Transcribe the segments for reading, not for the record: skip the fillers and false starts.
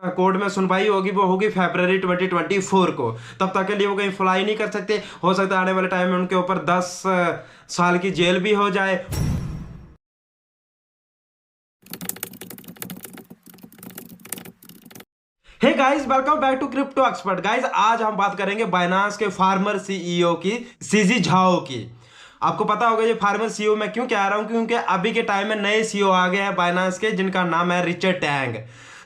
Court में सुनवाई होगी वो होगी फरवरी 2024 को। तब तक के लिए वो कहीं फ्लाई नहीं कर सकते। हो सकता है आने वाले टाइम में उनके ऊपर 10 साल की जेल भी हो जाए। Hey guys, welcome back to crypto expert. Guys, आज हम बात करेंगे बाइनांस के फार्मर सीईओ की, सीजी झाओ की। आपको पता होगा ये फार्मर सीईओ मैं क्यों कह रहा हूं, क्योंकि अभी के टाइम में नए सीईओ आ गए हैं बाइनांस के, जिनका नाम है रिचर्ड टैंग।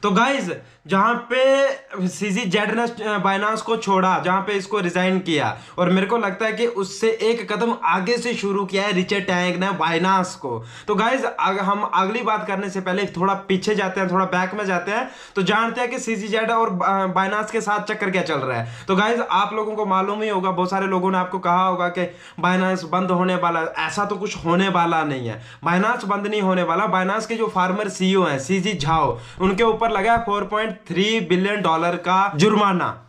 तो गाइज, जहां पे सीजी जेड ने बाइनांस को छोड़ा, जहां पे इसको रिजाइन किया, और मेरे को लगता है कि उससे एक कदम आगे से शुरू किया है रिचर्ड टैंग ने बाइनांस को। तो गाइज, हम अगली बात करने से पहले थोड़ा पीछे जाते हैं, थोड़ा बैक में जाते हैं, तो जानते हैं कि सीजी जेड और बाइनांस के साथ चक्कर क्या चल रहा है। तो गाइज, आप लोगों को मालूम ही होगा, बहुत सारे लोगों ने आपको कहा होगा कि बाइनांस बंद होने वाला। ऐसा तो कुछ होने वाला नहीं है, बाइनांस बंद नहीं होने वाला। बाइनांस के जो फार्मर सीईओ हैं सीजी झाओ, उनके ऊपर लगा 4.3 बिलियन डॉलर का जुर्माना।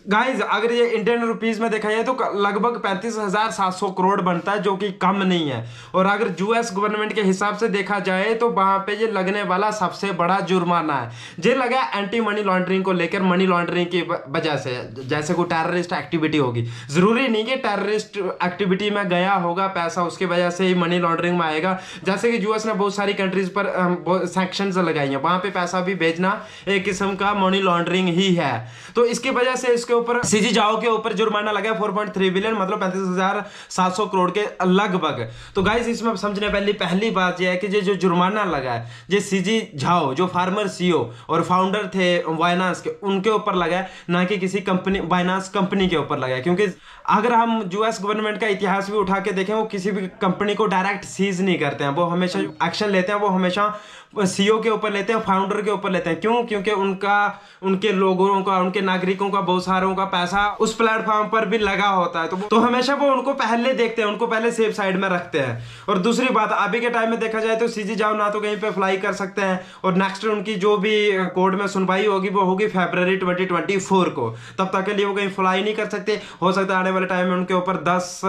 गाइज, अगर ये इंडियन रुपीस में देखा जाए तो लगभग 35,700 करोड़ बनता है, जो कि कम नहीं है। और अगर यूएस गवर्नमेंट के हिसाब से देखा जाए तो वहां पे ये लगने वाला सबसे बड़ा जुर्माना है। ये लगा एंटी मनी लॉन्ड्रिंग को लेकर, मनी लॉन्ड्रिंग की वजह से। जैसे कोई टेररिस्ट एक्टिविटी होगी, जरूरी नहीं कि टेररिस्ट एक्टिविटी में गया होगा पैसा, उसकी वजह से ही मनी लॉन्ड्रिंग में आएगा। जैसे कि यूएस ने बहुत सारी कंट्रीज पर सैंक्शंस लगाई हैं, वहां पे पैसा भी भेजना एक किस्म का मनी लॉन्ड्रिंग ही है। तो इसकी वजह से इसके ऊपर सीजी जाओ के ऊपर जुर्माना लगा 4.3 बिलियन, मतलब 35,700 करोड़ के लगभग। तो गाइस, इसमें समझने वाली पहली बात यह है कि ये जो जुर्माना लगा है, ये सीजी झाओ जो फार्मर सीईओ और फाउंडर थे बाइनांस के, उनके ऊपर लगा है, ना कि किसी कंपनी, बाइनांस कंपनी के ऊपर लगा है। क्योंकि अगर हम यूएस गवर्नमेंट का इतिहास भी उठा के देखें, वो किसी भी कंपनी को डायरेक्ट सीज नहीं करते हैं। वो हमेशा एक्शन लेते हैं, वो हमेशा सीईओ के ऊपर लेते हैं, फाउंडर के ऊपर लेते हैं। क्यों? क्योंकि उनके लोगों का, उनके नागरिकों का, बहुत सारों का पैसा उस प्लेटफॉर्म पर भी लगा होता है। तो हमेशा वो उनको पहले देखते हैं, उनको पहले सेफ साइड में रखते हैं। और दूसरी बात, अभी के टाइम में देखा जाए तो सीजी जाओ ना तो कहीं पे फ्लाई कर सकते हैं, और नेक्स्ट उनकी जो भी कोर्ट में सुनवाई होगी वो होगी फरवरी 2024 को। तब तक के लिए वो कहीं फ्लाई नहीं कर सकते। हो सकता है आने वाले टाइम में उनके ऊपर 10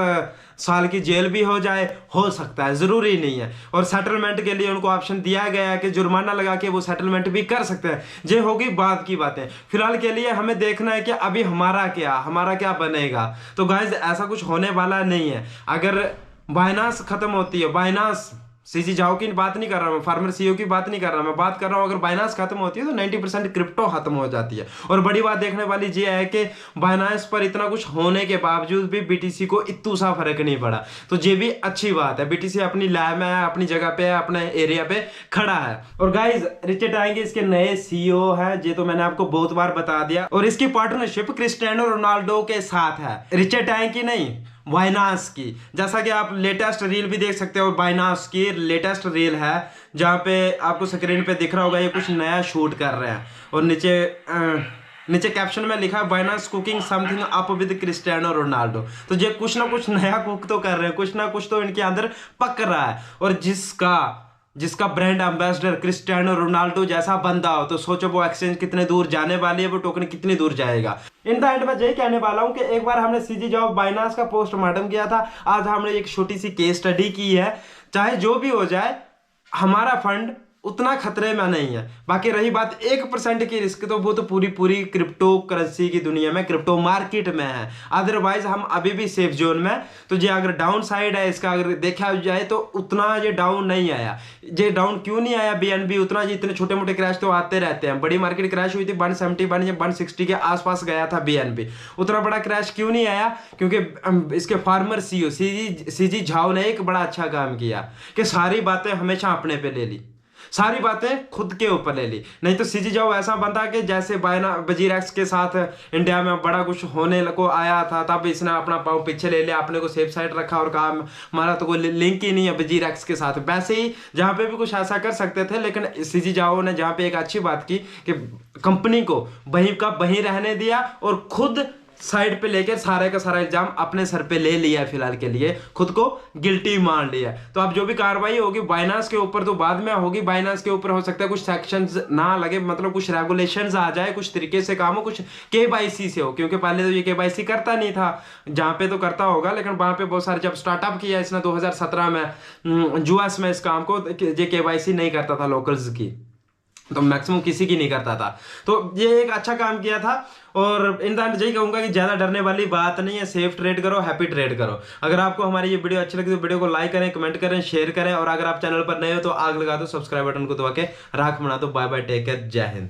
साल की जेल भी हो जाए, हो सकता है, जरूरी नहीं है। और सेटलमेंट के लिए उनको ऑप्शन दिया गया है कि जुर्माना लगा के वो सेटलमेंट भी कर सकते हैं। ये होगी बाद की बातें। फिलहाल के लिए हमें देखना है कि अभी हमारा क्या बनेगा। तो गाइज, ऐसा कुछ होने वाला नहीं है। अगर बाइनांस खत्म होती है, बाइनांस, सीजी जाओ की बात नहीं कर रहा मैं, फार्मर सीईओ की बात नहीं कर रहा मैं, बात कर रहा हूं अगर बाइनांस खत्म होती है तो 90% क्रिप्टो खत्म हो जाती है। और बड़ी बात देखने वाली ये है कि बाइनांस पर इतना कुछ होने के बावजूद भी बीटीसी को इतना सा फर्क नहीं पड़ा। तो ये भी अच्छी बात है। बीटीसी अपनी लैब में है, अपनी जगह पे है, अपने एरिया पे खड़ा है। और गाइज, रिचर्ड टैंग इसके नए सीईओ है, ये तो मैंने आपको बहुत बार बता दिया। और इसकी पार्टनरशिप क्रिस्टियानो रोनाल्डो के साथ है, रिचर्ड टैंग की नहीं, बाइनांस की। जैसा कि आप लेटेस्ट रील भी देख सकते हो, बाइनांस की लेटेस्ट रील है, जहां पे आपको स्क्रीन पे दिख रहा होगा ये कुछ नया शूट कर रहे हैं। और नीचे कैप्शन में लिखा है Binance cooking something up with Cristiano Ronaldo. तो ये कुछ ना कुछ नया कुक तो कर रहे हैं, कुछ ना कुछ तो इनके अंदर पक रहा है। और जिसका ब्रांड एम्बेसडर क्रिस्टियानो रोनाल्डो जैसा बंदा हो, तो सोचो वो एक्सचेंज कितने दूर जाने वाली है, वो टोकन कितनी दूर जाएगा। इन द एंड में यही कहने वाला हूं कि एक बार हमने सीजी जाओ बाइनांस का पोस्टमार्टम किया था, आज हमने एक छोटी सी केस स्टडी की है। चाहे जो भी हो जाए, हमारा फंड उतना खतरे में नहीं है। बाकी रही बात 1% की रिस्क, तो वो तो पूरी क्रिप्टो करेंसी की दुनिया में, क्रिप्टो मार्केट में है। अदरवाइज हम अभी भी सेफ जोन में। तो ये अगर डाउन साइड है इसका, अगर देखा जाए तो उतना ये डाउन नहीं आया। ये डाउन क्यों नहीं आया बीएनबी उतना? ये इतने छोटे मोटे क्रैश तो आते रहते हैं। बड़ी मार्केट क्रैश हुई थी 171 या 160 के आसपास गया था बीएनबी। उतना बड़ा क्रैश क्यों नहीं आया? क्योंकि इसके फार्मर सीईओ सीजी झाओ ने एक बड़ा अच्छा काम किया कि सारी बातें हमेशा अपने पे ले ली, सारी बातें खुद के ऊपर ले ली। नहीं तो सीजी जाओ ऐसा बंदा कि जैसे वजीर एक्स के साथ इंडिया में बड़ा कुछ होने को आया था, तब इसने अपना पाँव पीछे ले लिया, अपने को सेफ साइड रखा और कहा हमारा तो कोई लिंक ही नहीं है वजीर एक्स के साथ। वैसे ही जहाँ पे भी कुछ ऐसा कर सकते थे, लेकिन सीजी जाओ ने जहाँ पे एक अच्छी बात की कि कंपनी को वहीं का वहीं रहने दिया और खुद साइड पे लेकर सारे का सारा इल्जाम अपने सर पे ले लिया। फिलहाल के लिए खुद को गिल्टी मान लिया। तो अब जो भी कार्रवाई होगी बाइनांस के ऊपर तो बाद में होगी। बाइनांस के ऊपर हो सकता है कुछ सेक्शंस ना लगे, मतलब कुछ रेगुलेशंस आ जाए, कुछ तरीके से काम हो, कुछ केवाईसी से हो। क्योंकि पहले तो ये केवाईसी करता नहीं था, जहां पे तो करता होगा, लेकिन वहां पे बहुत सारे जब स्टार्टअप किया इसने 2017 में यूएस में इस काम को, ये केवाईसी नहीं करता था लोकल्स की। तो मैक्सिमम किसी की नहीं करता था। तो ये एक अच्छा काम किया था। और इन द एंड यही कहूंगा कि ज्यादा डरने वाली बात नहीं है, सेफ ट्रेड करो, हैप्पी ट्रेड करो। अगर आपको हमारी ये वीडियो अच्छी लगी तो वीडियो को लाइक करें, कमेंट करें, शेयर करें, और अगर आप चैनल पर नए हो तो आग लगा दो, सब्सक्राइब बटन को दबा के राख बना दो। बाय बाय, टेक केयर, जय हिंद।